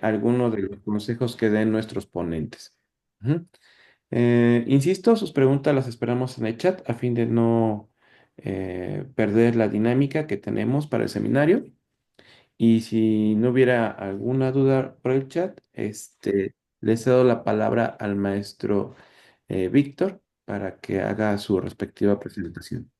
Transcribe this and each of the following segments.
algunos de los consejos que den nuestros ponentes. Ujú. Insisto, sus preguntas las esperamos en el chat a fin de no perder la dinámica que tenemos para el seminario. Y si no hubiera alguna duda por el chat, le cedo la palabra al maestro Víctor para que haga su respectiva presentación.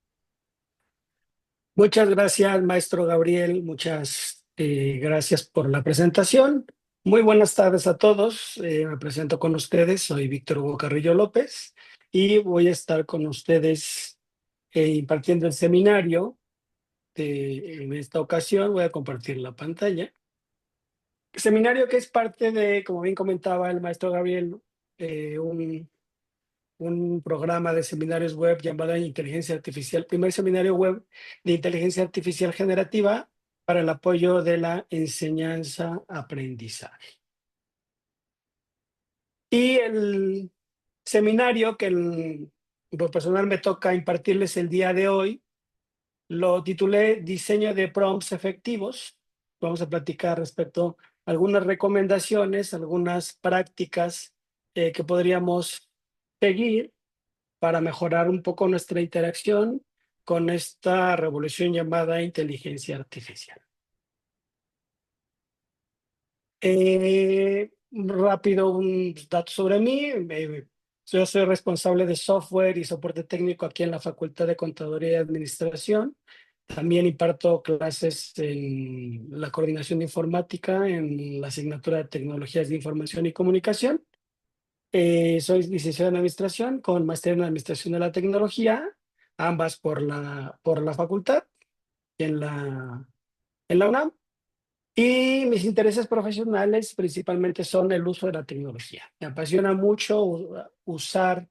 Muchas gracias, maestro Gabriel. Muchas gracias por la presentación. Muy buenas tardes a todos. Me presento con ustedes. Soy Víctor Hugo Carrillo López y voy a estar con ustedes impartiendo el seminario. En esta ocasión voy a compartir la pantalla. Seminario que es parte de, como bien comentaba el maestro Gabriel, un programa de seminarios web llamado Inteligencia Artificial, primer seminario web de inteligencia artificial generativa para el apoyo de la enseñanza-aprendizaje. Y el seminario que por personal me toca impartirles el día de hoy, lo titulé Diseño de prompts efectivos. Vamos a platicar respecto a algunas recomendaciones, algunas prácticas que podríamos seguir para mejorar un poco nuestra interacción con esta revolución llamada inteligencia artificial. Rápido, un dato sobre mí. Yo soy responsable de software y soporte técnico aquí en la Facultad de Contaduría y Administración. También imparto clases en la coordinación de informática en la asignatura de tecnologías de información y comunicación. Soy licenciado en administración con maestría en administración de la tecnología, ambas por la facultad en la UNAM. Y mis intereses profesionales principalmente son el uso de la tecnología. Me apasiona mucho usar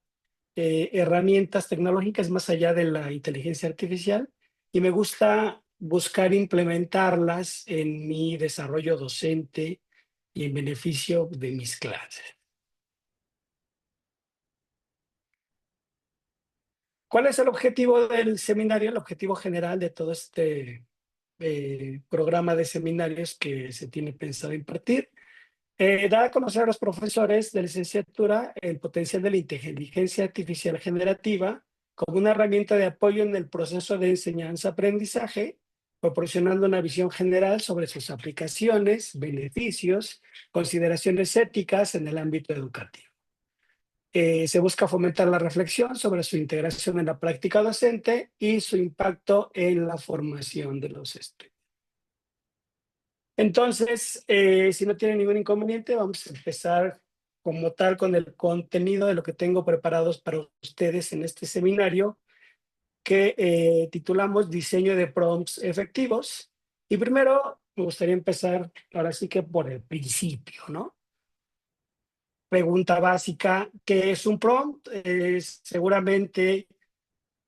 herramientas tecnológicas más allá de la inteligencia artificial y me gusta buscar implementarlas en mi desarrollo docente y en beneficio de mis clases. ¿Cuál es el objetivo del seminario? El objetivo general de todo este programa de seminarios que se tiene pensado impartir. Dar a conocer a los profesores de licenciatura el potencial de la inteligencia artificial generativa como una herramienta de apoyo en el proceso de enseñanza-aprendizaje, proporcionando una visión general sobre sus aplicaciones, beneficios, consideraciones éticas en el ámbito educativo. Se busca fomentar la reflexión sobre su integración en la práctica docente y su impacto en la formación de los estudiantes. Entonces, si no tienen ningún inconveniente, vamos a empezar como tal con el contenido de lo que tengo preparados para ustedes en este seminario que titulamos Diseño de prompts efectivos. Y primero me gustaría empezar ahora sí que por el principio, ¿no? Pregunta básica, ¿qué es un prompt? Seguramente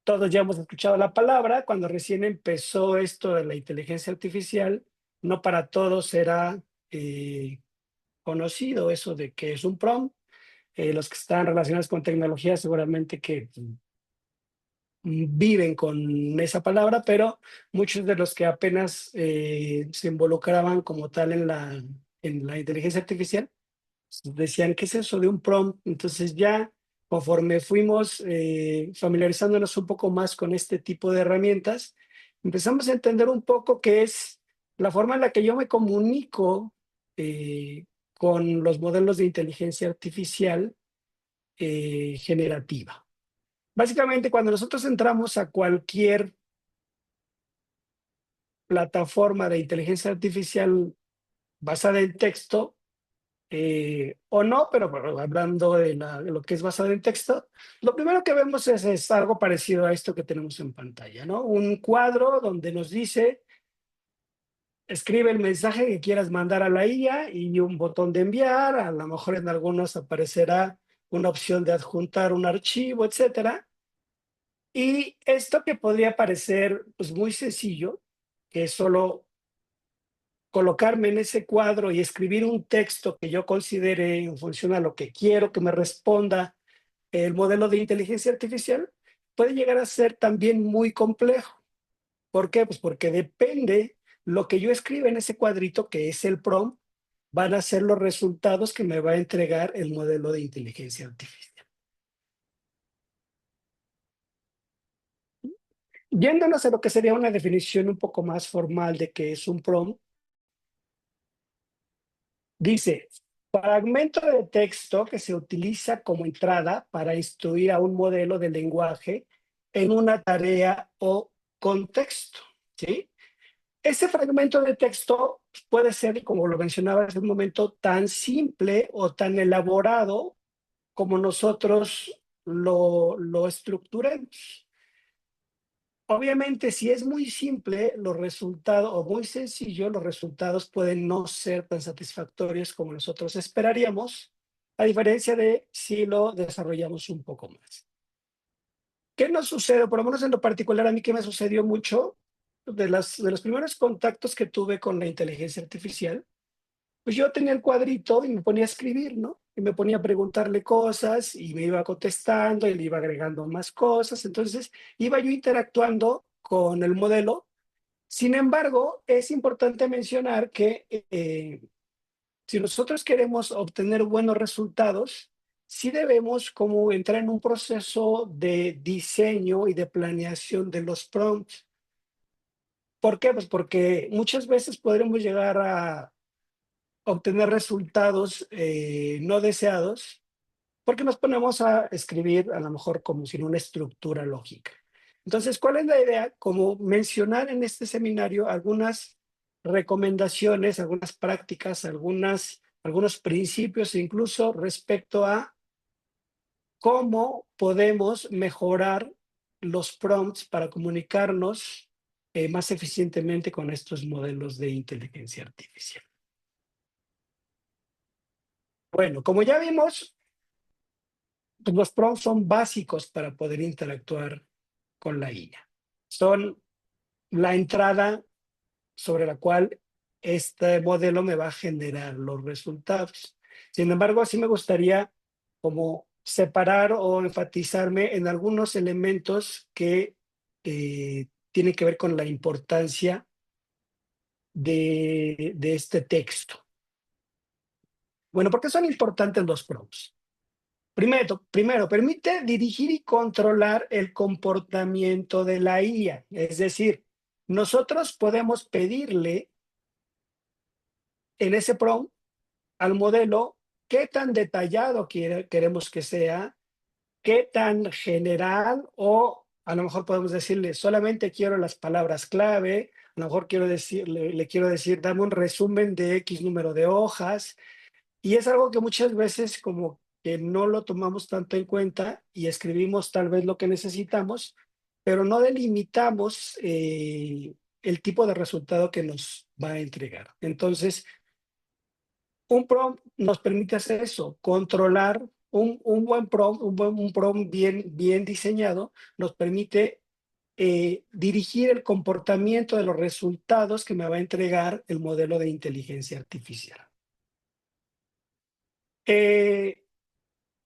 todos ya hemos escuchado la palabra. Cuando recién empezó esto de la inteligencia artificial, no para todos era conocido eso de que es un prompt. Los que están relacionados con tecnología seguramente que viven con esa palabra, pero muchos de los que apenas se involucraban como tal en la inteligencia artificial decían, ¿qué es eso de un prompt? Entonces ya conforme fuimos familiarizándonos un poco más con este tipo de herramientas, empezamos a entender un poco qué es la forma en la que yo me comunico con los modelos de inteligencia artificial generativa. Básicamente, cuando nosotros entramos a cualquier plataforma de inteligencia artificial basada en texto, o no, pero bueno, hablando de lo que es basado en texto, lo primero que vemos es algo parecido a esto que tenemos en pantalla, ¿no? Un cuadro donde nos dice, escribe el mensaje que quieras mandar a la IA y un botón de enviar, a lo mejor en algunos aparecerá una opción de adjuntar un archivo, etcétera. Y esto que podría parecer pues, muy sencillo, que es solo colocarme en ese cuadro y escribir un texto que yo considere en función a lo que quiero que me responda el modelo de inteligencia artificial, puede llegar a ser también muy complejo. ¿Por qué? Pues porque depende lo que yo escriba en ese cuadrito, que es el prompt, van a ser los resultados que me va a entregar el modelo de inteligencia artificial. Yéndonos a lo que sería una definición un poco más formal de qué es un prompt, dice, fragmento de texto que se utiliza como entrada para instruir a un modelo de lenguaje en una tarea o contexto, ¿sí? Ese fragmento de texto puede ser, como lo mencionaba hace un momento, tan simple o tan elaborado como nosotros lo estructuremos. Obviamente, si es muy simple, los resultados, o muy sencillo, los resultados pueden no ser tan satisfactorios como nosotros esperaríamos, a diferencia de si lo desarrollamos un poco más. ¿Qué nos sucede? Por lo menos en lo particular, a mí que me sucedió mucho, de los primeros contactos que tuve con la inteligencia artificial, pues yo tenía el cuadrito y me ponía a escribir, ¿no? Y me ponía a preguntarle cosas y me iba contestando y le iba agregando más cosas. Entonces, iba yo interactuando con el modelo. Sin embargo, es importante mencionar que si nosotros queremos obtener buenos resultados, sí debemos como entrar en un proceso de diseño y de planeación de los prompts. ¿Por qué? Pues porque muchas veces podremos llegar a obtener resultados no deseados porque nos ponemos a escribir a lo mejor como sin una estructura lógica. Entonces, ¿cuál es la idea? Como mencionar en este seminario algunas recomendaciones, algunas prácticas, algunos principios, incluso respecto a cómo podemos mejorar los prompts para comunicarnos más eficientemente con estos modelos de inteligencia artificial. Bueno, como ya vimos, pues los prompts son básicos para poder interactuar con la IA. Son la entrada sobre la cual este modelo me va a generar los resultados. Sin embargo, sí me gustaría como separar o enfatizarme en algunos elementos que tienen que ver con la importancia de este texto. Bueno, ¿por qué son importantes los prompts? Primero, permite dirigir y controlar el comportamiento de la IA. Es decir, nosotros podemos pedirle en ese prompt al modelo qué tan detallado queremos que sea, qué tan general, o a lo mejor podemos decirle solamente quiero las palabras clave, a lo mejor le quiero decir, dame un resumen de X número de hojas, y es algo que muchas veces como que no lo tomamos tanto en cuenta y escribimos tal vez lo que necesitamos, pero no delimitamos el tipo de resultado que nos va a entregar. Entonces, un prompt nos permite hacer eso, controlar un buen prompt, un prompt bien diseñado, nos permite dirigir el comportamiento de los resultados que me va a entregar el modelo de inteligencia artificial. Eh,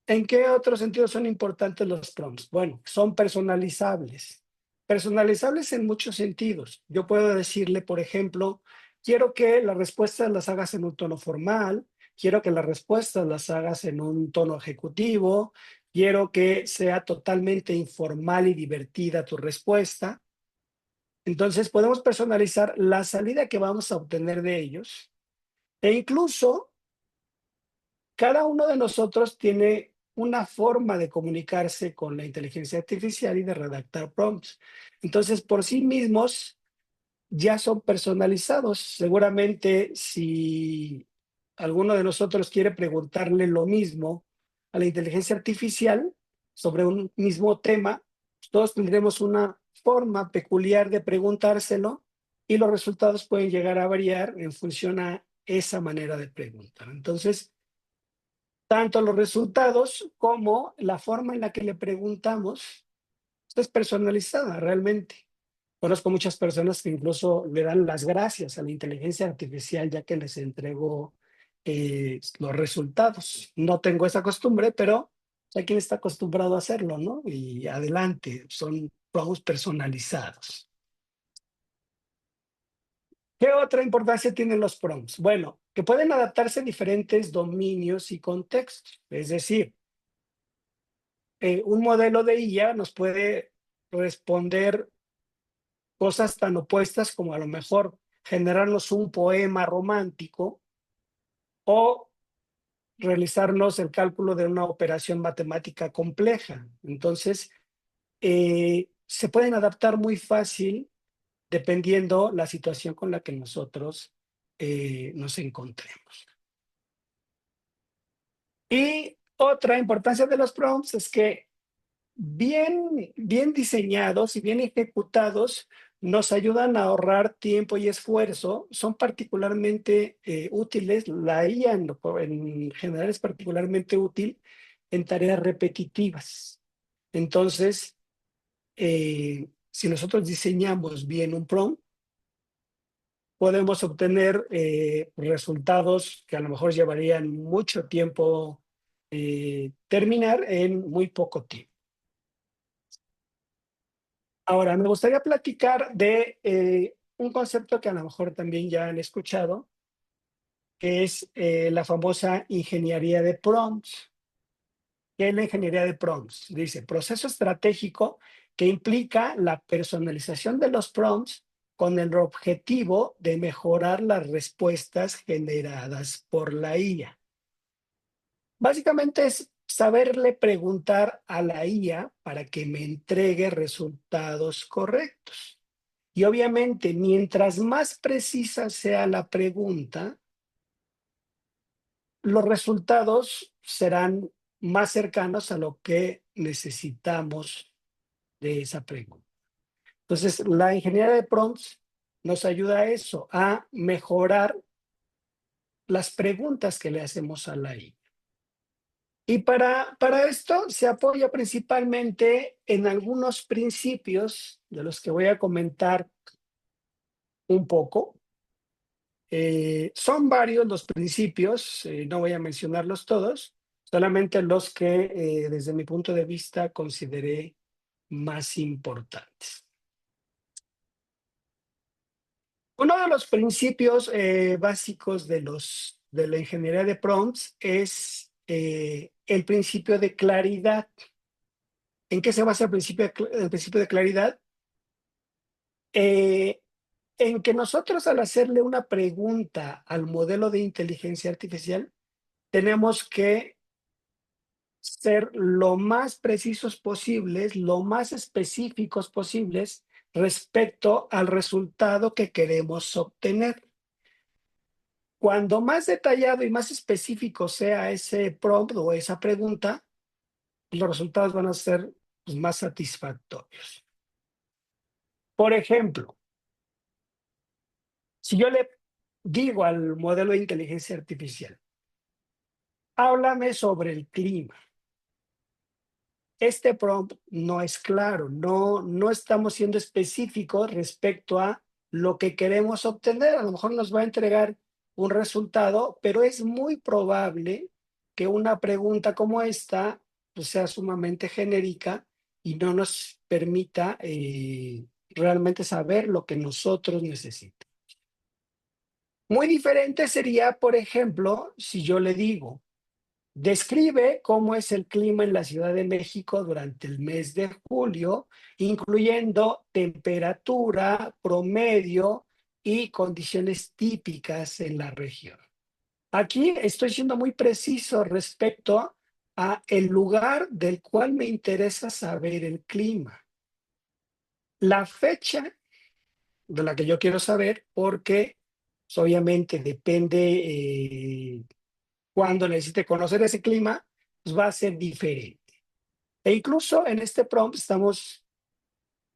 ¿En qué otros sentidos son importantes los prompts? Bueno, son personalizables. Personalizables en muchos sentidos. Yo puedo decirle, por ejemplo, quiero que las respuestas las hagas en un tono formal, quiero que las respuestas las hagas en un tono ejecutivo, quiero que sea totalmente informal y divertida tu respuesta. Entonces podemos personalizar la salida que vamos a obtener de ellos e incluso cada uno de nosotros tiene una forma de comunicarse con la inteligencia artificial y de redactar prompts. Entonces, por sí mismos, ya son personalizados. Seguramente, si alguno de nosotros quiere preguntarle lo mismo a la inteligencia artificial sobre un mismo tema, todos tendremos una forma peculiar de preguntárselo y los resultados pueden llegar a variar en función a esa manera de preguntar. Entonces, tanto los resultados como la forma en la que le preguntamos es personalizada realmente. Conozco muchas personas que incluso le dan las gracias a la inteligencia artificial ya que les entregó los resultados. No tengo esa costumbre, pero hay quien está acostumbrado a hacerlo, ¿no? Y adelante, son prompts personalizados. ¿Qué otra importancia tienen los prompts? Bueno, que pueden adaptarse a diferentes dominios y contextos. Es decir, un modelo de IA nos puede responder cosas tan opuestas como a lo mejor generarnos un poema romántico o realizarnos el cálculo de una operación matemática compleja. Entonces, se pueden adaptar muy fácil dependiendo la situación con la que nosotros nos encontremos. Y otra importancia de los prompts es que bien diseñados y bien ejecutados nos ayudan a ahorrar tiempo y esfuerzo. Son particularmente útiles. La IA en general es particularmente útil en tareas repetitivas. Entonces, si nosotros diseñamos bien un prompt, podemos obtener resultados que a lo mejor llevarían mucho tiempo terminar en muy poco tiempo. Ahora, me gustaría platicar de un concepto que a lo mejor también ya han escuchado, que es la famosa ingeniería de prompts. ¿Qué es la ingeniería de prompts? Dice, proceso estratégico que implica la personalización de los prompts con el objetivo de mejorar las respuestas generadas por la IA. Básicamente es saberle preguntar a la IA para que me entregue resultados correctos. Y obviamente, mientras más precisa sea la pregunta, los resultados serán más cercanos a lo que necesitamos de esa pregunta. Entonces, la ingeniería de prompts nos ayuda a eso, a mejorar las preguntas que le hacemos a la IA. Y para esto se apoya principalmente en algunos principios de los que voy a comentar un poco. Son varios los principios, no voy a mencionarlos todos, solamente los que desde mi punto de vista consideré más importantes. Uno de los principios básicos de la ingeniería de prompts es el principio de claridad. ¿En qué se basa el principio de claridad? Eh, en que nosotros al hacerle una pregunta al modelo de inteligencia artificial, tenemos que ser lo más precisos posibles, lo más específicos posibles respecto al resultado que queremos obtener. Cuando más detallado y más específico sea ese prompt o esa pregunta, los resultados van a ser pues, más satisfactorios. Por ejemplo, si yo le digo al modelo de inteligencia artificial, háblame sobre el clima. Este prompt no es claro, no estamos siendo específicos respecto a lo que queremos obtener. A lo mejor nos va a entregar un resultado, pero es muy probable que una pregunta como esta pues, sea sumamente genérica y no nos permita realmente saber lo que nosotros necesitamos. Muy diferente sería, por ejemplo, si yo le digo, describe cómo es el clima en la Ciudad de México durante el mes de julio, incluyendo temperatura, promedio y condiciones típicas en la región. Aquí estoy siendo muy preciso respecto a el lugar del cual me interesa saber el clima. La fecha de la que yo quiero saber, porque pues, obviamente depende cuando necesite conocer ese clima, pues va a ser diferente. E incluso en este prompt estamos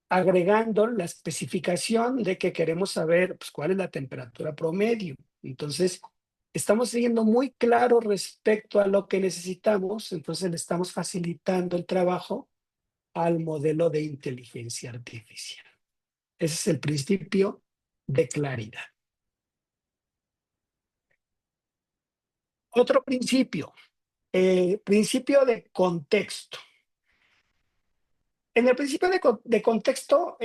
agregando la especificación de que queremos saber pues, cuál es la temperatura promedio. Entonces, estamos siendo muy claros respecto a lo que necesitamos, entonces le estamos facilitando el trabajo al modelo de inteligencia artificial. Ese es el principio de claridad. Otro principio, principio de contexto. En el principio de contexto,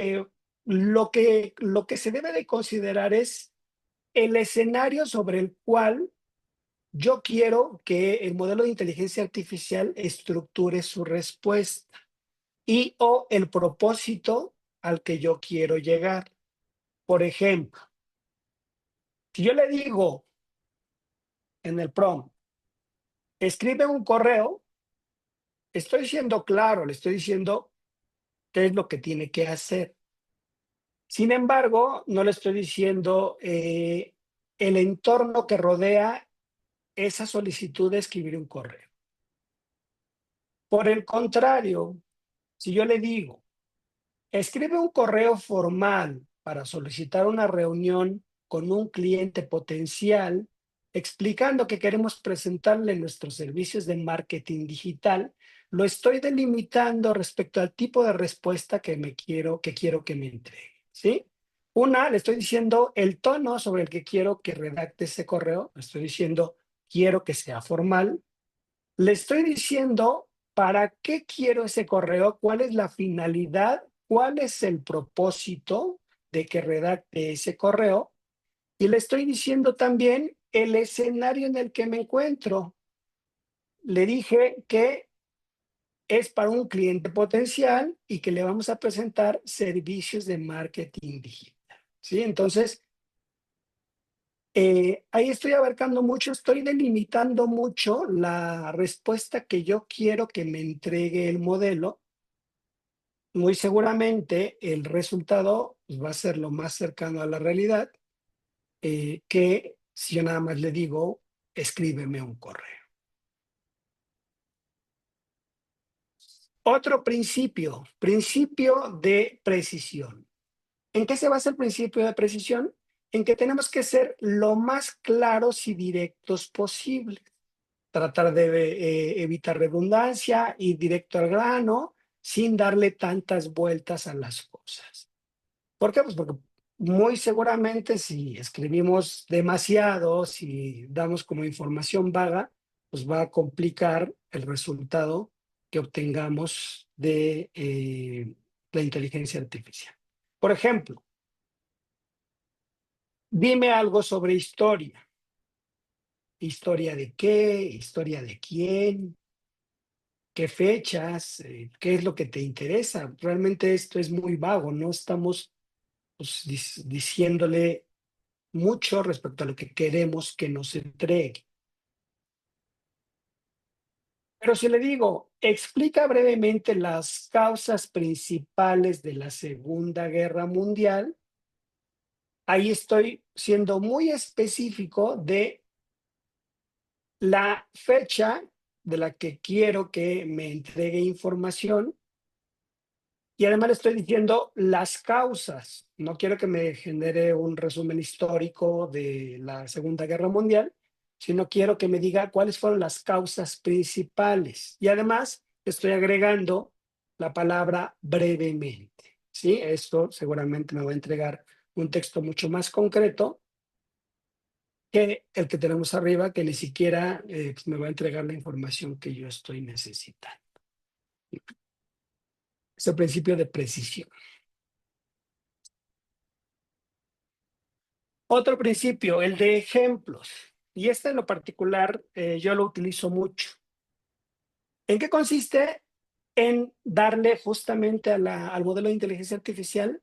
lo que se debe de considerar es el escenario sobre el cual yo quiero que el modelo de inteligencia artificial estructure su respuesta y o el propósito al que yo quiero llegar. Por ejemplo, si yo le digo en el prompt, escribe un correo, estoy siendo claro, le estoy diciendo qué es lo que tiene que hacer. Sin embargo, no le estoy diciendo el entorno que rodea esa solicitud de escribir un correo. Por el contrario, si yo le digo, escribe un correo formal para solicitar una reunión con un cliente potencial, explicando que queremos presentarle nuestros servicios de marketing digital, lo estoy delimitando respecto al tipo de respuesta que quiero que me entregue, ¿sí? Una, le estoy diciendo el tono sobre el que quiero que redacte ese correo, le estoy diciendo quiero que sea formal, le estoy diciendo para qué quiero ese correo, cuál es la finalidad, cuál es el propósito de que redacte ese correo. Y le estoy diciendo también el escenario en el que me encuentro. Le dije que es para un cliente potencial y que le vamos a presentar servicios de marketing digital. ¿Sí? Entonces, ahí estoy abarcando mucho, estoy delimitando mucho la respuesta que yo quiero que me entregue el modelo. Muy seguramente el resultado pues, va a ser lo más cercano a la realidad que si yo nada más le digo, escríbeme un correo. Otro principio, principio de precisión. ¿En qué se basa el principio de precisión? En que tenemos que ser lo más claros y directos posible. Tratar de evitar redundancia, ir directo al grano, sin darle tantas vueltas a las cosas. ¿Por qué? Pues porque muy seguramente si escribimos demasiado, si damos como información vaga, pues va a complicar el resultado que obtengamos de la inteligencia artificial. Por ejemplo, dime algo sobre historia. ¿Historia de qué? ¿Historia de quién? ¿Qué fechas? ¿Qué es lo que te interesa? Realmente esto es muy vago, no estamos pues, diciéndole mucho respecto a lo que queremos que nos entregue. Pero si le digo, explica brevemente las causas principales de la Segunda Guerra Mundial, ahí estoy siendo muy específico de la fecha de la que quiero que me entregue información. Y además le estoy diciendo las causas. No quiero que me genere un resumen histórico de la Segunda Guerra Mundial, sino quiero que me diga cuáles fueron las causas principales. Y además estoy agregando la palabra brevemente. ¿Sí? Esto seguramente me va a entregar un texto mucho más concreto que el que tenemos arriba, que ni siquiera pues me va a entregar la información que yo estoy necesitando. Es el principio de precisión. Otro principio, el de ejemplos. Y este en lo particular yo lo utilizo mucho. ¿En qué consiste? En darle justamente a al modelo de inteligencia artificial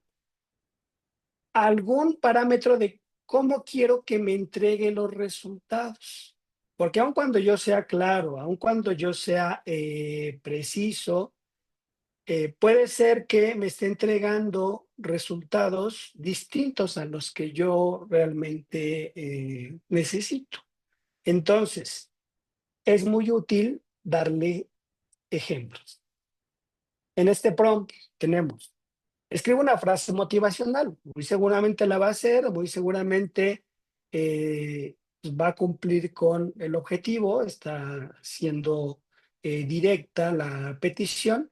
algún parámetro de cómo quiero que me entregue los resultados. Porque aun cuando yo sea claro, aun cuando yo sea preciso, puede ser que me esté entregando resultados distintos a los que yo realmente necesito. Entonces, es muy útil darle ejemplos. En este prompt tenemos, escribe una frase motivacional, muy seguramente la va a hacer, muy seguramente pues va a cumplir con el objetivo, está siendo directa la petición,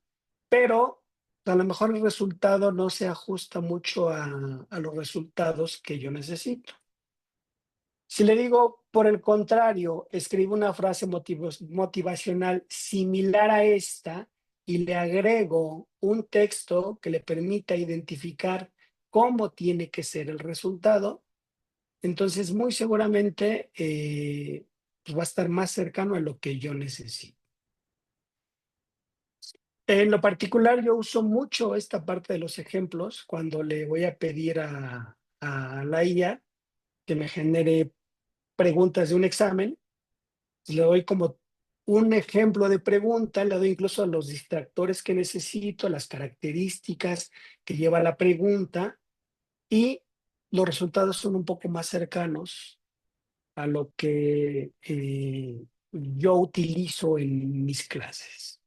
pero a lo mejor el resultado no se ajusta mucho a los resultados que yo necesito. Si le digo, por el contrario, escribo una frase motivacional similar a esta y le agrego un texto que le permita identificar cómo tiene que ser el resultado, Entonces, muy seguramente pues va a estar más cercano a lo que yo necesito. En lo particular, yo uso mucho esta parte de los ejemplos cuando le voy a pedir a la IA que me genere preguntas de un examen. Le doy como un ejemplo de pregunta, le doy incluso los distractores que necesito, las características que lleva la pregunta, y los resultados son un poco más cercanos a lo que yo utilizo en mis clases.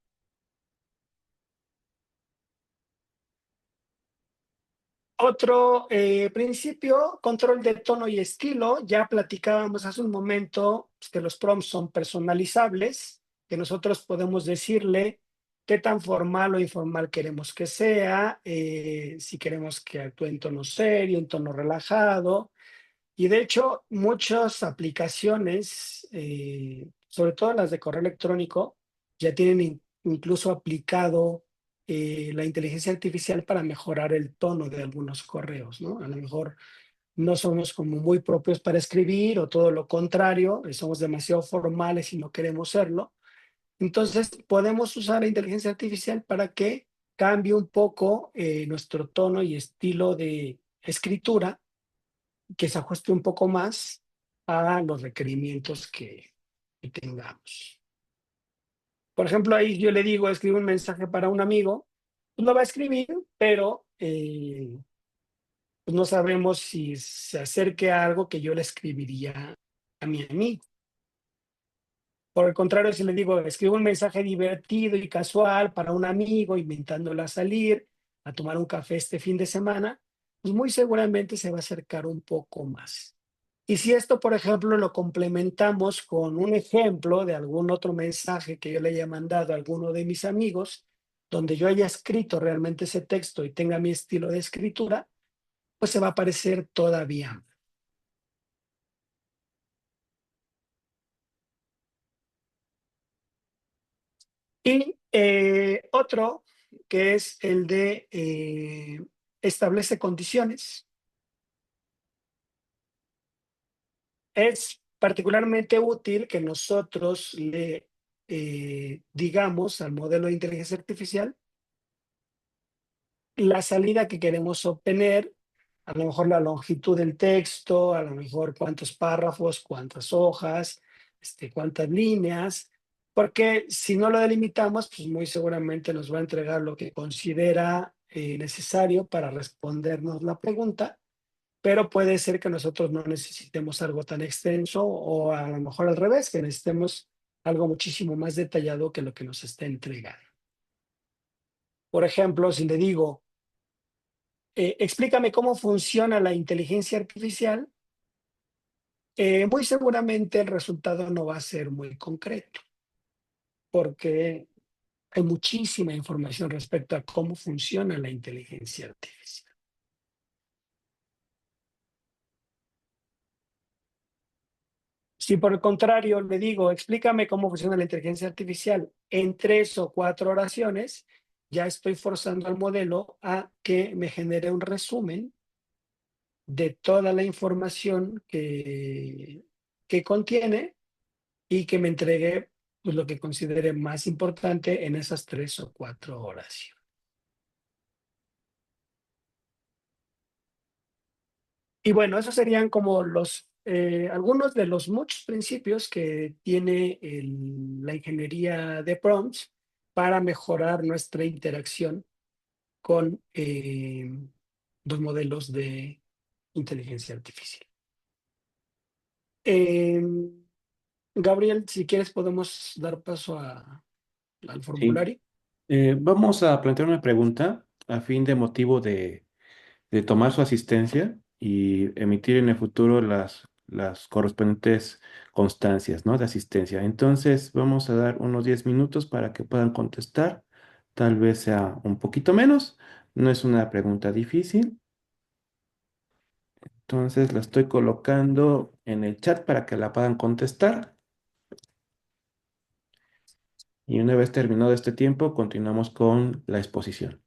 Otro principio, control de tono y estilo. Ya platicábamos hace un momento pues, que los prompts son personalizables, que nosotros podemos decirle qué tan formal o informal queremos que sea, si queremos que actúe en tono serio, en tono relajado. Y de hecho, muchas aplicaciones, sobre todo las de correo electrónico, ya tienen incluso aplicado la inteligencia artificial para mejorar el tono de algunos correos, ¿no? A lo mejor no somos como muy propios para escribir o todo lo contrario, somos demasiado formales y no queremos serlo. Entonces, podemos usar la inteligencia artificial para que cambie un poco nuestro tono y estilo de escritura, que se ajuste un poco más a los requerimientos que tengamos. Por ejemplo, ahí yo le digo, escribe un mensaje para un amigo, pues lo va a escribir, pero pues no sabemos si se acerque a algo que yo le escribiría a mi amigo. Por el contrario, si le digo, escribe un mensaje divertido y casual para un amigo, invitándola a salir, a tomar un café este fin de semana, pues muy seguramente se va a acercar un poco más. Y si esto, por ejemplo, lo complementamos con un ejemplo de algún otro mensaje que yo le haya mandado a alguno de mis amigos, donde yo haya escrito realmente ese texto y tenga mi estilo de escritura, pues se va a parecer todavía. Y otro que es el de establece condiciones. Es particularmente útil que nosotros le digamos al modelo de inteligencia artificial la salida que queremos obtener, a lo mejor la longitud del texto, a lo mejor cuántos párrafos, cuántas hojas, cuántas líneas, porque si no lo delimitamos, pues muy seguramente nos va a entregar lo que considera necesario para respondernos la pregunta, pero puede ser que nosotros no necesitemos algo tan extenso o a lo mejor al revés, que necesitemos algo muchísimo más detallado que lo que nos está entregando. Por ejemplo, si le digo, explícame cómo funciona la inteligencia artificial, muy seguramente el resultado no va a ser muy concreto, porque hay muchísima información respecto a cómo funciona la inteligencia artificial. Si por el contrario le digo, explícame cómo funciona la inteligencia artificial en 3 o 4 oraciones, ya estoy forzando al modelo a que me genere un resumen de toda la información que contiene y que me entregue pues, lo que considere más importante en esas 3 o 4 horas. Y bueno, esos serían como algunos de los muchos principios que tiene la ingeniería de prompts para mejorar nuestra interacción con los modelos de inteligencia artificial. Eh, Gabriel, si quieres podemos dar paso al Sí. formulario. Vamos a plantear una pregunta a fin de motivo de tomar su asistencia y emitir en el futuro las correspondientes constancias, ¿no? De asistencia. Entonces, vamos a dar unos 10 minutos para que puedan contestar. Tal vez sea un poquito menos. No es una pregunta difícil. Entonces, la estoy colocando en el chat para que la puedan contestar. Y una vez terminado este tiempo, continuamos con la exposición.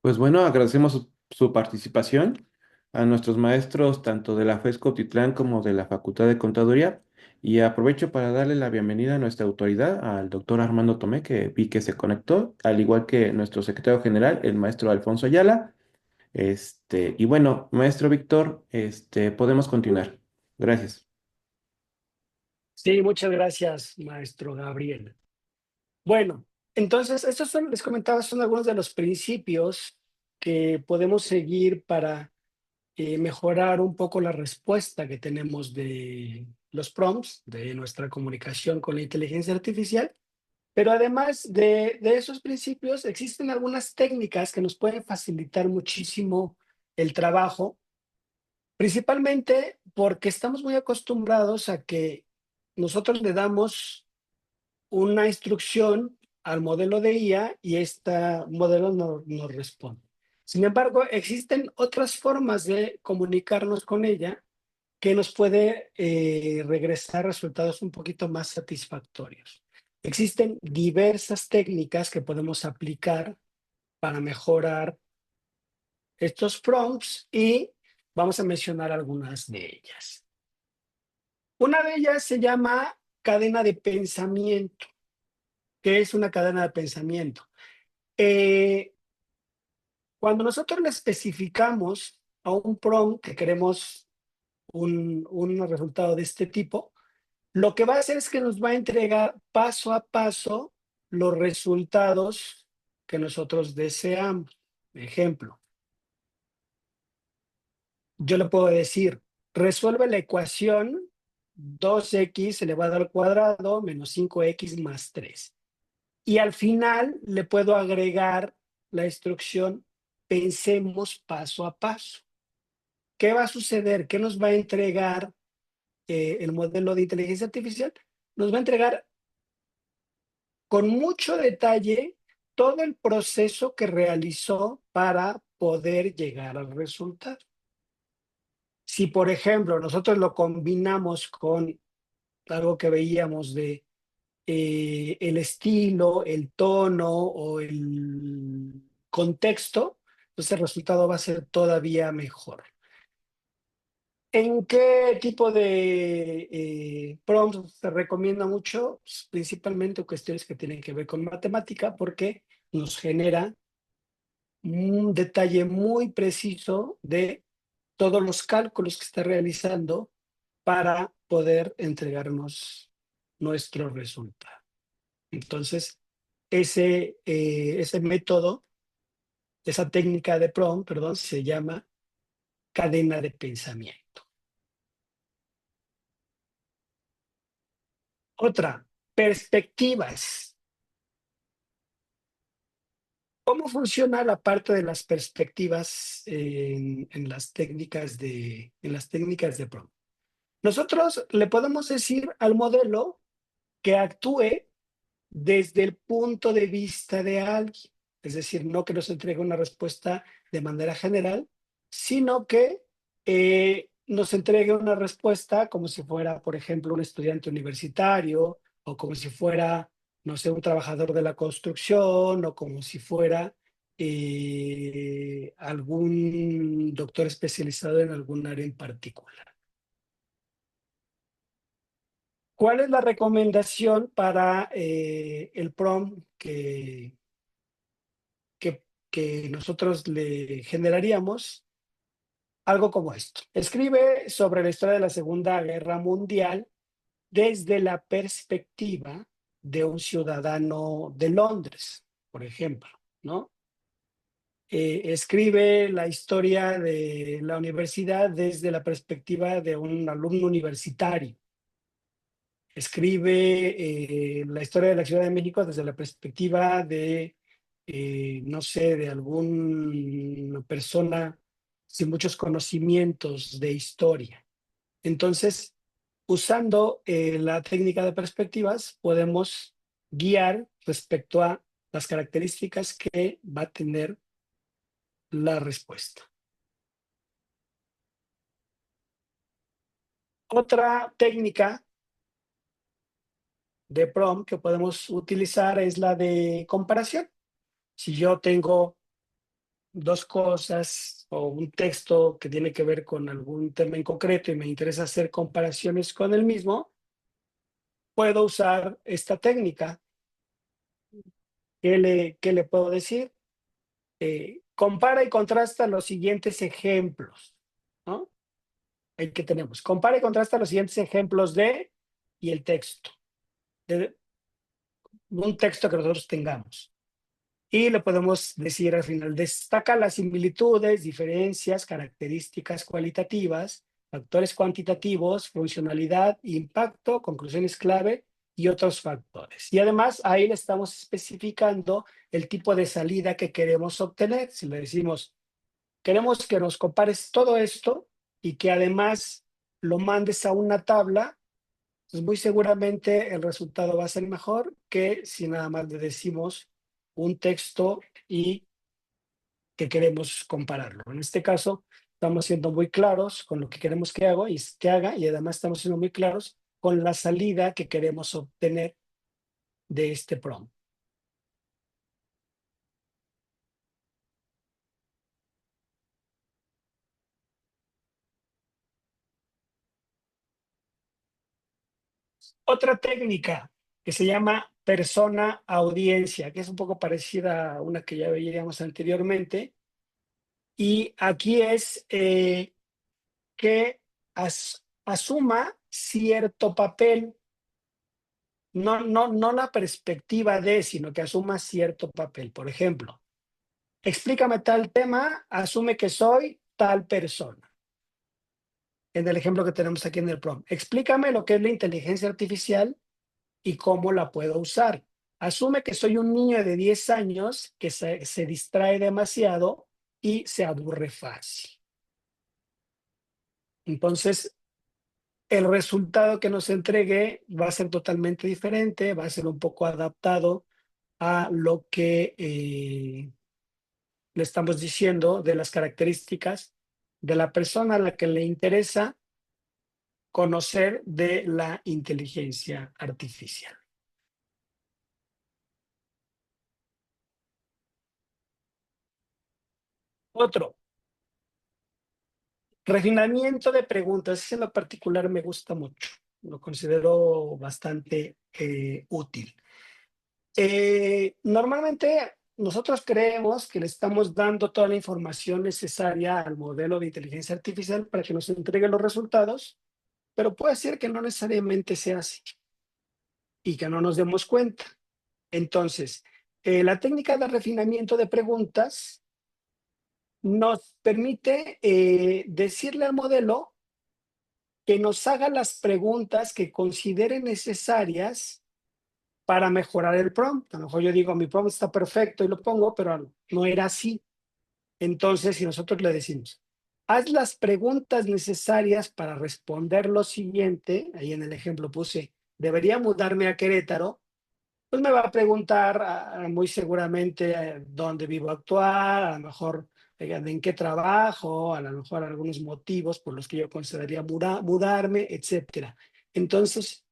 Pues bueno, agradecemos su participación a nuestros maestros tanto de la FES Cotitlán como de la Facultad de Contaduría y aprovecho para darle la bienvenida a nuestra autoridad, al doctor Armando Tomé, que vi que se conectó, al igual que nuestro secretario general, el maestro Alfonso Ayala. Y bueno, maestro Víctor, podemos continuar. Gracias. Sí, muchas gracias, maestro Gabriel. Bueno, entonces, estos son, les comentaba, son algunos de los principios que podemos seguir para mejorar un poco la respuesta que tenemos de los prompts, de nuestra comunicación con la inteligencia artificial. Pero además de esos principios, existen algunas técnicas que nos pueden facilitar muchísimo el trabajo, principalmente porque estamos muy acostumbrados a que nosotros le damos una instrucción al modelo de IA y este modelo nos responde. Sin embargo, existen otras formas de comunicarnos con ella que nos puede regresar resultados un poquito más satisfactorios. Existen diversas técnicas que podemos aplicar para mejorar estos prompts y vamos a mencionar algunas de ellas. Una de ellas se llama cadena de pensamiento. ¿Qué es una cadena de pensamiento? Eh, Cuando nosotros le especificamos a un prompt que queremos un resultado de este tipo, lo que va a hacer es que nos va a entregar paso a paso los resultados que nosotros deseamos. Ejemplo, yo le puedo decir, resuelve la ecuación 2x elevado al cuadrado menos 5x más 3. Y al final le puedo agregar la instrucción, pensemos paso a paso. ¿Qué va a suceder? ¿Qué nos va a entregar el modelo de inteligencia artificial? Nos va a entregar con mucho detalle todo el proceso que realizó para poder llegar al resultado. Si, por ejemplo, nosotros lo combinamos con algo que veíamos de el estilo, el tono o el contexto, entonces el resultado va a ser todavía mejor. ¿En qué tipo de prompts se recomienda mucho? Pues, principalmente cuestiones que tienen que ver con matemática, porque nos genera un detalle muy preciso de todos los cálculos que está realizando para poder entregarnos nuestro resultado. Entonces, ese método, esa técnica de prompt, perdón, se llama cadena de pensamiento. Otra, perspectivas. ¿Cómo funciona la parte de las perspectivas en las técnicas de prompt? Nosotros le podemos decir al modelo que actúe desde el punto de vista de alguien. Es decir, no que nos entregue una respuesta de manera general, sino que nos entregue una respuesta como si fuera, por ejemplo, un estudiante universitario o como si fuera, no sé, un trabajador de la construcción o como si fuera algún doctor especializado en algún área en particular. ¿Cuál es la recomendación para el prompt que nosotros le generaríamos? Algo como esto. Escribe sobre la historia de la Segunda Guerra Mundial desde la perspectiva de un ciudadano de Londres, por ejemplo, ¿no? Escribe la historia de la universidad desde la perspectiva de un alumno universitario. Escribe la historia de la Ciudad de México desde la perspectiva de, no sé, de alguna persona sin muchos conocimientos de historia. Entonces, usando la técnica de perspectivas, podemos guiar respecto a las características que va a tener la respuesta. Otra técnica de prompt que podemos utilizar es la de comparación. Si yo tengo dos cosas o un texto que tiene que ver con algún tema en concreto y me interesa hacer comparaciones con el mismo, puedo usar esta técnica. ¿Qué le puedo decir? Compara y contrasta los siguientes ejemplos, ¿no? El que tenemos. Compara y contrasta los siguientes ejemplos de y el texto, de un texto que nosotros tengamos. Y le podemos decir al final, destaca las similitudes, diferencias, características cualitativas, factores cuantitativos, funcionalidad, impacto, conclusiones clave y otros factores. Y además ahí le estamos especificando el tipo de salida que queremos obtener. Si le decimos, queremos que nos compares todo esto y que además lo mandes a una tabla, pues muy seguramente el resultado va a ser mejor que si nada más le decimos un texto y que queremos compararlo. En este caso, estamos siendo muy claros con lo que queremos que haga y además estamos siendo muy claros con la salida que queremos obtener de este prompt. Otra técnica que se llama persona audiencia, que es un poco parecida a una que ya veíamos anteriormente. Y aquí es que asuma cierto papel, no la perspectiva de, sino que asuma cierto papel. Por ejemplo, explícame tal tema, asume que soy tal persona. En el ejemplo que tenemos aquí en el prompt, explícame lo que es la inteligencia artificial y cómo la puedo usar. Asume que soy un niño de 10 años que se distrae demasiado y se aburre fácil. Entonces, el resultado que nos entregue va a ser totalmente diferente, va a ser un poco adaptado a lo que le estamos diciendo de las características de la persona a la que le interesa conocer de la inteligencia artificial. Otro, refinamiento de preguntas. Ese en lo particular me gusta mucho, lo considero bastante útil. Normalmente nosotros creemos que le estamos dando toda la información necesaria al modelo de inteligencia artificial para que nos entregue los resultados, pero puede ser que no necesariamente sea así y que no nos demos cuenta. Entonces, la técnica de refinamiento de preguntas nos permite decirle al modelo que nos haga las preguntas que considere necesarias para mejorar el prompt. A lo mejor yo digo, mi prompt está perfecto y lo pongo, pero no era así. Entonces, si nosotros le decimos, haz las preguntas necesarias para responder lo siguiente, ahí en el ejemplo puse, ¿debería mudarme a Querétaro? Pues me va a preguntar muy seguramente dónde vivo actual, a lo mejor en qué trabajo, a lo mejor algunos motivos por los que yo consideraría mudarme, etcétera. Entonces,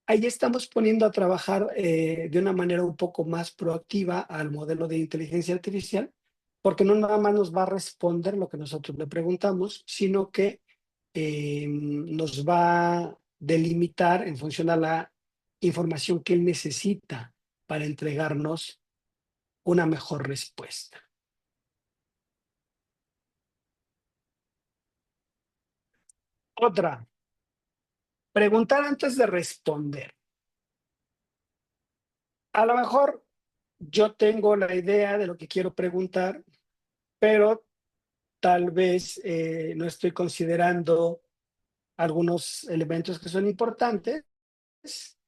ahí estamos poniendo a trabajar de una manera un poco más proactiva al modelo de inteligencia artificial, porque no nada más nos va a responder lo que nosotros le preguntamos, sino que nos va a delimitar en función a la información que él necesita para entregarnos una mejor respuesta. Otra, preguntar antes de responder. A lo mejor yo tengo la idea de lo que quiero preguntar, pero tal vez no estoy considerando algunos elementos que son importantes,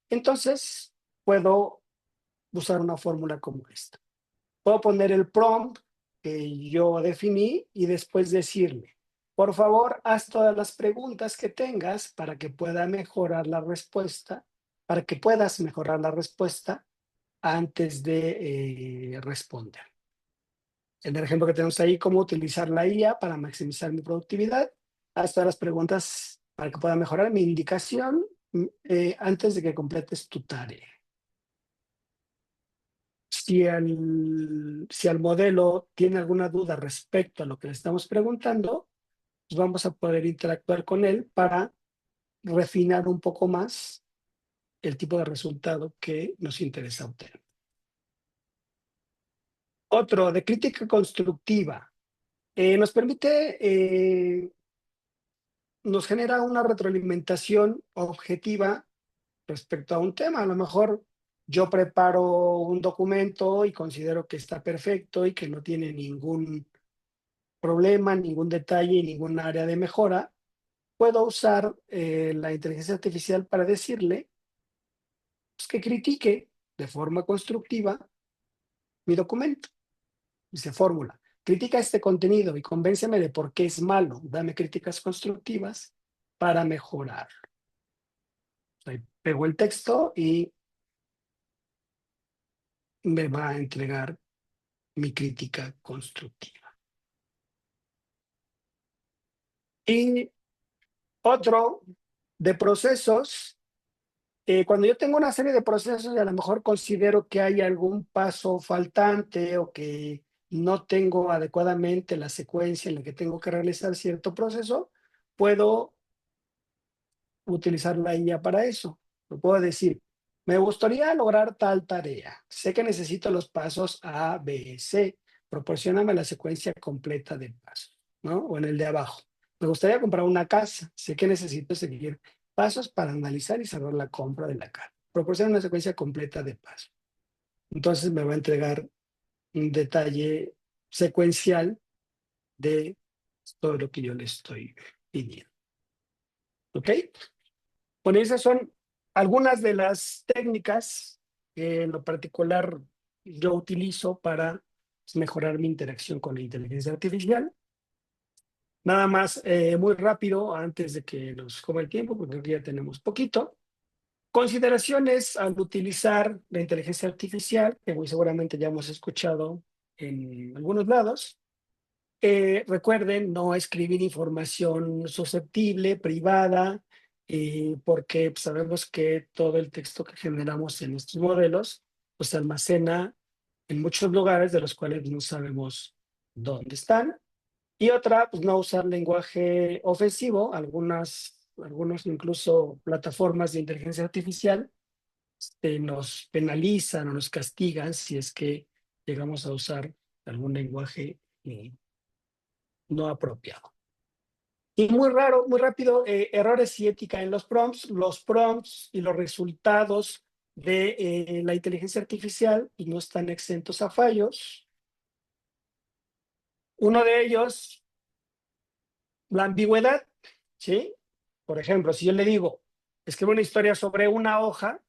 entonces puedo usar una fórmula como esta. Puedo poner el prompt que yo definí y después decirle, por favor, haz todas las preguntas que tengas para que pueda mejorar la respuesta, para que puedas mejorar la respuesta antes de responder. En el ejemplo que tenemos ahí, cómo utilizar la IA para maximizar mi productividad. Haz todas las preguntas para que pueda mejorar mi indicación antes de que completes tu tarea. si al modelo tiene alguna duda respecto a lo que le estamos preguntando, pues vamos a poder interactuar con él para refinar un poco más el tipo de resultado que nos interesa obtener. Otro, de crítica constructiva. Nos permite, nos genera una retroalimentación objetiva respecto a un tema. A lo mejor yo preparo un documento y considero que está perfecto y que no tiene ningún problema, ningún detalle, ningún área de mejora. Puedo usar la inteligencia artificial para decirle pues, que critique de forma constructiva mi documento. Dice fórmula. Critica este contenido y convénceme de por qué es malo. Dame críticas constructivas para mejorar. Ahí pego el texto y me va a entregar mi crítica constructiva. Y otro de procesos, cuando yo tengo una serie de procesos y a lo mejor considero que hay algún paso faltante o que no tengo adecuadamente la secuencia en la que tengo que realizar cierto proceso, puedo utilizar la IA para eso. Lo puedo decir, me gustaría lograr tal tarea. Sé que necesito los pasos A, B, C. Proporcióname la secuencia completa de pasos, ¿no? O en el de abajo. Me gustaría comprar una casa. Sé que necesito seguir pasos para analizar y cerrar la compra de la casa. Proporciona una secuencia completa de pasos. Entonces me va a entregar un detalle secuencial de todo lo que yo le estoy pidiendo. ¿Ok? Bueno, esas son algunas de las técnicas que en lo particular yo utilizo para pues, mejorar mi interacción con la inteligencia artificial. Nada más, muy rápido, antes de que nos coma el tiempo, porque creo que ya tenemos poquito. Consideraciones al utilizar la inteligencia artificial, que muy seguramente ya hemos escuchado en algunos lados. Recuerden no escribir información susceptible, privada, porque pues, sabemos que todo el texto que generamos en estos modelos pues, se almacena en muchos lugares de los cuales no sabemos dónde están. Y otra, pues no usar lenguaje ofensivo. Algunos incluso plataformas de inteligencia artificial nos penalizan o nos castigan si es que llegamos a usar algún lenguaje no apropiado. Y muy raro, muy rápido, errores y ética en los prompts. Los prompts y los resultados de la inteligencia artificial y no están exentos a fallos. Uno de ellos, la ambigüedad, ¿sí? Por ejemplo, si yo le digo, escribe una historia sobre una hoja,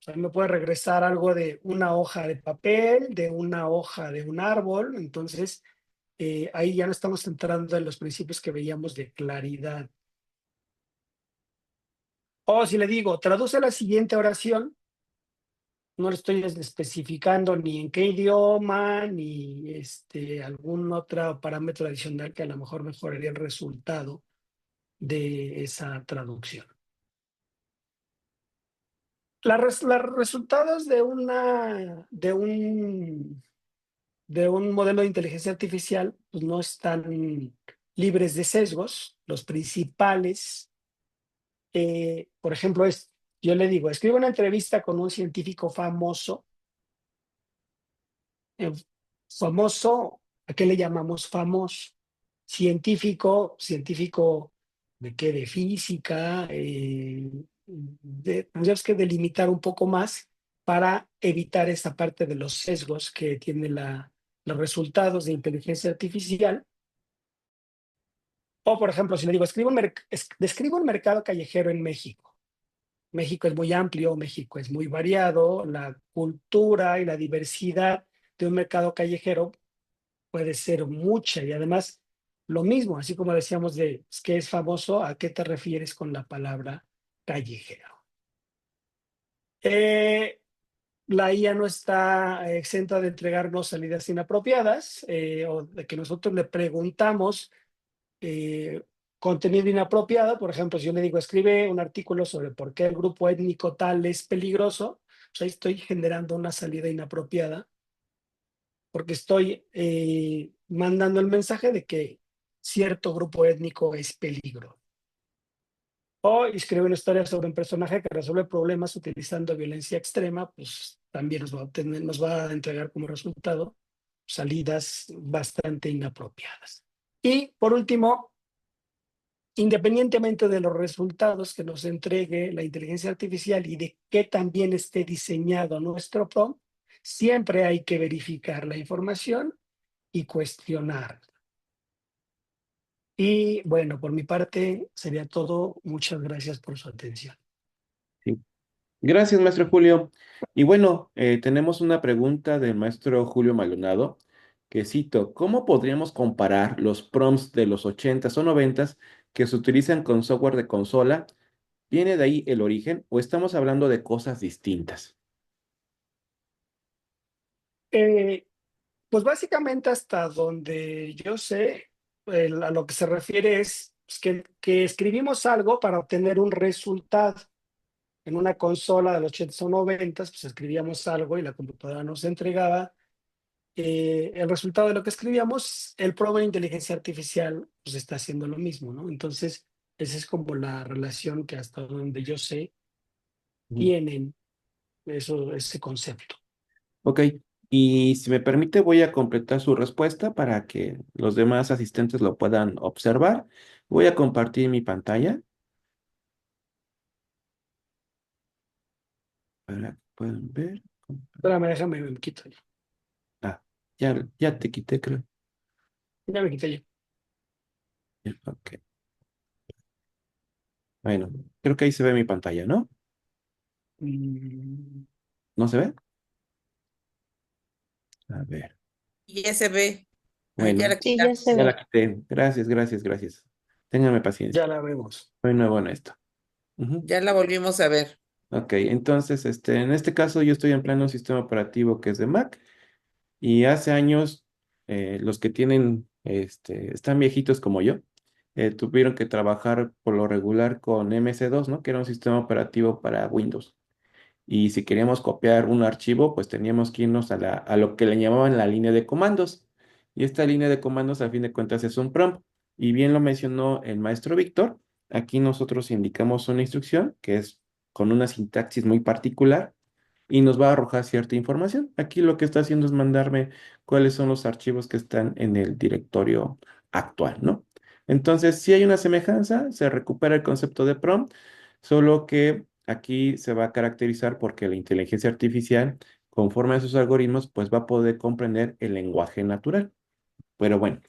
o sea, me puede regresar algo de una hoja de papel, de una hoja de un árbol, entonces ahí ya no estamos entrando en los principios que veíamos de claridad. O si le digo, traduce la siguiente oración, no le estoy especificando ni en qué idioma, ni algún otro parámetro adicional que a lo mejor mejoraría el resultado de esa traducción. Los resultados de un modelo de inteligencia artificial pues no están libres de sesgos. Los principales, por ejemplo, yo le digo, escribe una entrevista con un científico famoso. Eh, famoso, ¿a qué le llamamos famoso? Científico, científico de qué, de física, tendríamos que delimitar un poco más para evitar esa parte de los sesgos que tienen los resultados de inteligencia artificial. O, por ejemplo, si le digo, describo un mercado callejero en México. México es muy amplio, México es muy variado, la cultura y la diversidad de un mercado callejero puede ser mucha y además lo mismo, así como decíamos de que es famoso, ¿a qué te refieres con la palabra callejero? Eh, la IA no está exenta de entregarnos salidas inapropiadas o de que nosotros le preguntamos contenido inapropiado. Por ejemplo, si yo le digo, escribe un artículo sobre por qué el grupo étnico tal es peligroso, pues ahí estoy generando una salida inapropiada porque estoy mandando el mensaje de que cierto grupo étnico es peligro. O escribe una historia sobre un personaje que resuelve problemas utilizando violencia extrema, pues también nos va a entregar como resultado salidas bastante inapropiadas. Y por último, independientemente de los resultados que nos entregue la inteligencia artificial y de qué también esté diseñado nuestro prompt, siempre hay que verificar la información y cuestionar. Y bueno, por mi parte sería todo. Muchas gracias por su atención. Sí. Gracias, maestro Julio. Y bueno, tenemos una pregunta del maestro Julio Maldonado, que cito, ¿cómo podríamos comparar los prompts de los 80s o 90s que se utilizan con software de consola? ¿Viene de ahí el origen o estamos hablando de cosas distintas? Eh, pues básicamente hasta donde yo sé, a lo que se refiere es pues, que escribimos algo para obtener un resultado. En una consola de los 80 o 90, pues escribíamos algo y la computadora nos entregaba el resultado de lo que escribíamos. El programa de inteligencia artificial pues está haciendo lo mismo, ¿no? Entonces, esa es como la relación que hasta donde yo sé Ujú. tienen ese concepto. Ok, y si me permite, voy a completar su respuesta para que los demás asistentes lo puedan observar. Voy a compartir mi pantalla para que puedan ver. Espérame, déjame, me quito. Ah, ya te quité, creo. Ya me quité yo. Ok, bueno, creo que ahí se ve mi pantalla, ¿no? Mm, ¿No se ve? A ver, Y ya se ve. Ah, ya bueno, la Sí, ya se quitamos. ya la ve. quité. Gracias, gracias, gracias. Ténganme ya paciencia. la vemos. Soy nuevo en esto. Ujú. Ya la volvimos a ver. Ok, entonces, en este caso yo estoy empleando un sistema operativo que es de Mac y hace años los que tienen, están viejitos como yo, tuvieron que trabajar por lo regular con MC2, ¿no? Que era un sistema operativo para Windows. Y si queríamos copiar un archivo, pues teníamos que irnos a lo que le llamaban la línea de comandos. Y esta línea de comandos, a fin de cuentas, es un prompt. Y bien lo mencionó el maestro Víctor, aquí nosotros indicamos una instrucción que es con una sintaxis muy particular y nos va a arrojar cierta información. Aquí lo que está haciendo es mandarme cuáles son los archivos que están en el directorio actual, ¿no? Entonces, si hay una semejanza, se recupera el concepto de prompt, solo que aquí se va a caracterizar porque la inteligencia artificial, conforme a sus algoritmos, pues va a poder comprender el lenguaje natural. Pero bueno,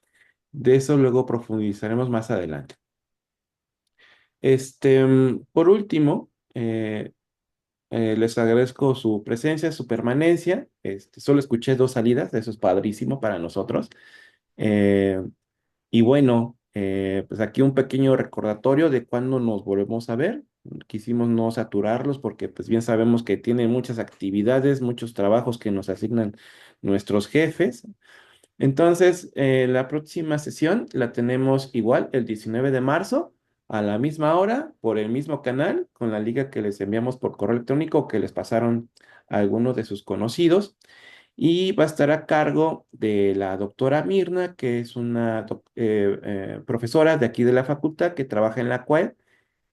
de eso luego profundizaremos más adelante. Por último, les agradezco su presencia, su permanencia. Solo escuché dos salidas, eso es padrísimo para nosotros. Eh, y bueno, pues aquí un pequeño recordatorio de cuándo nos volvemos a ver. Quisimos no saturarlos porque pues bien sabemos que tienen muchas actividades, muchos trabajos que nos asignan nuestros jefes. Entonces, la próxima sesión la tenemos igual el 19 de marzo a la misma hora por el mismo canal con la liga que les enviamos por correo electrónico que les pasaron a algunos de sus conocidos y va a estar a cargo de la doctora Mirna, que es una profesora de aquí de la facultad que trabaja en la CUE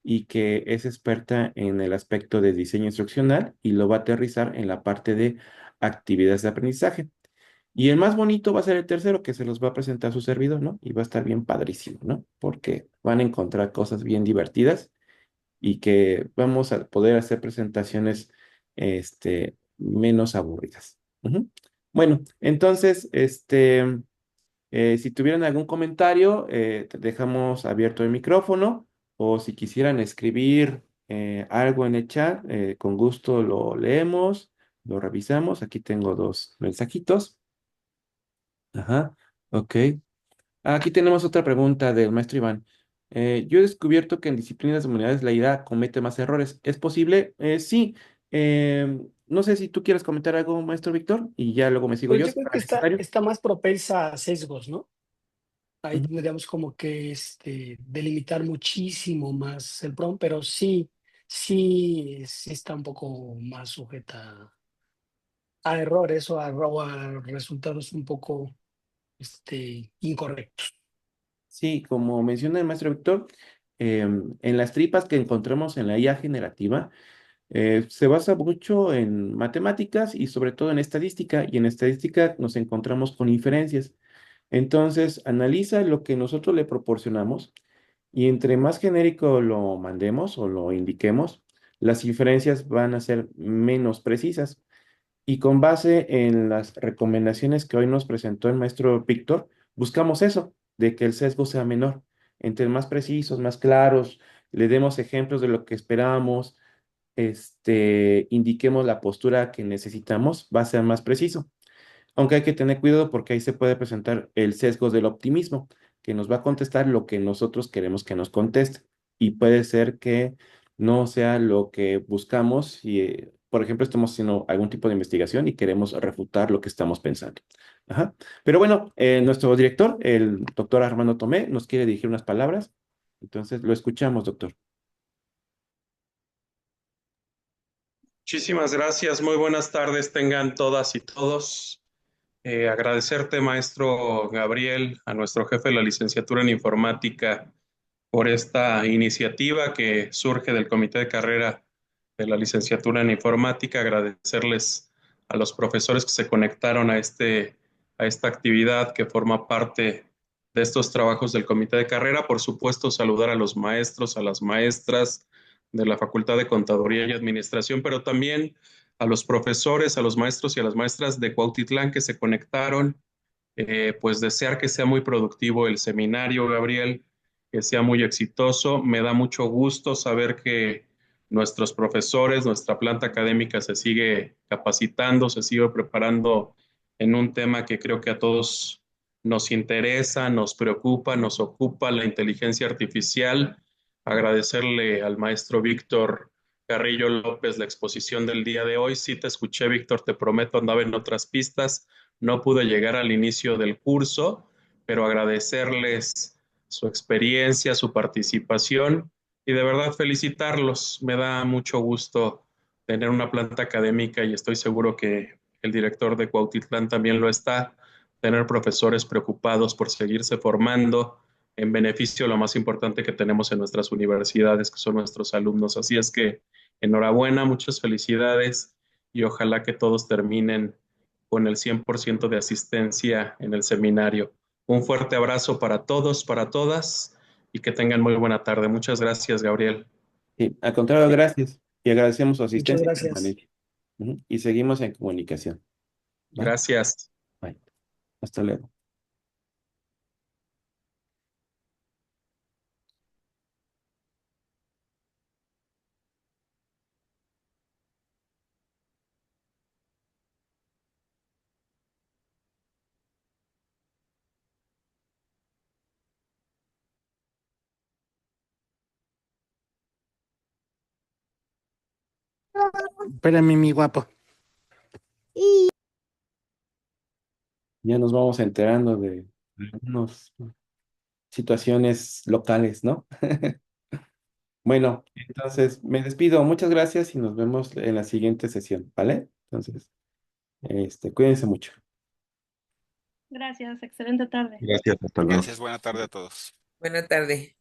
y que es experta en el aspecto de diseño instruccional y lo va a aterrizar en la parte de actividades de aprendizaje. Y el más bonito va a ser el tercero, que se los va a presentar su servidor, ¿no? Y va a estar bien padrísimo, ¿no? Porque van a encontrar cosas bien divertidas y que vamos a poder hacer presentaciones, menos aburridas. Ujú. Bueno, entonces, si tuvieran algún comentario, dejamos abierto el micrófono o si quisieran escribir algo en el chat, con gusto lo leemos, lo revisamos. Aquí tengo dos mensajitos. Ajá, ok. Aquí tenemos otra pregunta del maestro Iván. Yo he descubierto que en disciplinas de humanidades la IA comete más errores. ¿Es posible? Sí. No sé si tú quieres comentar algo, maestro Víctor, y ya luego me sigo Pues yo yo si creo fuera que necesario. está más propensa a sesgos, ¿no? Ahí Ujú. tendríamos como que delimitar muchísimo más el prompt, pero sí, sí está un poco más sujeta a errores o a resultados un poco incorrectos. Sí, como menciona el maestro Víctor, en las tripas que encontramos en la IA generativa, se basa mucho en matemáticas y sobre todo en estadística, y en estadística nos encontramos con inferencias. Entonces, analiza lo que nosotros le proporcionamos y entre más genérico lo mandemos o lo indiquemos, las inferencias van a ser menos precisas. Y con base en las recomendaciones que hoy nos presentó el maestro Víctor, buscamos eso, de que el sesgo sea menor. Entre más precisos, más claros, le demos ejemplos de lo que esperábamos, indiquemos la postura que necesitamos, va a ser más preciso. Aunque hay que tener cuidado porque ahí se puede presentar el sesgo del optimismo, que nos va a contestar lo que nosotros queremos que nos conteste. Y puede ser que no sea lo que buscamos si, por ejemplo, estamos haciendo algún tipo de investigación y queremos refutar lo que estamos pensando. Ajá. Pero bueno, nuestro director, el doctor Armando Tomé, nos quiere dirigir unas palabras. Entonces, lo escuchamos, doctor. Muchísimas gracias, muy buenas tardes tengan todas y todos. Agradecerte, maestro Gabriel, a nuestro jefe de la licenciatura en informática, por esta iniciativa que surge del comité de carrera de la licenciatura en informática. Agradecerles a los profesores que se conectaron a esta actividad que forma parte de estos trabajos del comité de carrera. Por supuesto, saludar a los maestros, a las maestras de la Facultad de Contaduría y Administración, pero también a los profesores, a los maestros y a las maestras de Cuautitlán que se conectaron. Pues desear que sea muy productivo el seminario, Gabriel, que sea muy exitoso. Me da mucho gusto saber que nuestros profesores, nuestra planta académica se sigue capacitando, se sigue preparando en un tema que creo que a todos nos interesa, nos preocupa, nos ocupa, la inteligencia artificial. Agradecerle al maestro Víctor Carrillo López la exposición del día de hoy. Sí te escuché, Víctor, te prometo, andaba en otras pistas, no pude llegar al inicio del curso, pero agradecerles su experiencia, su participación y de verdad felicitarlos. Me da mucho gusto tener una planta académica y estoy seguro que el director de Cuautitlán también lo está, tener profesores preocupados por seguirse formando en beneficio de lo más importante que tenemos en nuestras universidades, que son nuestros alumnos. Así es que enhorabuena, muchas felicidades y ojalá que todos terminen con el 100% de asistencia en el seminario. Un fuerte abrazo para todos, para todas y que tengan muy buena tarde. Muchas gracias, Gabriel. Sí, al contrario, gracias. Y agradecemos su Muchas asistencia y gracias. permanencia. Ujú. Y seguimos en comunicación. ¿Va? Gracias. Bye. Hasta luego. Espérame, mi guapo. Ya nos vamos enterando de algunas situaciones locales, ¿no? Bueno, entonces me despido. Muchas gracias y nos vemos en la siguiente sesión, ¿vale? Entonces, cuídense mucho. Gracias, excelente tarde. Gracias, hasta luego. Gracias, buena tarde a todos. Buena tarde.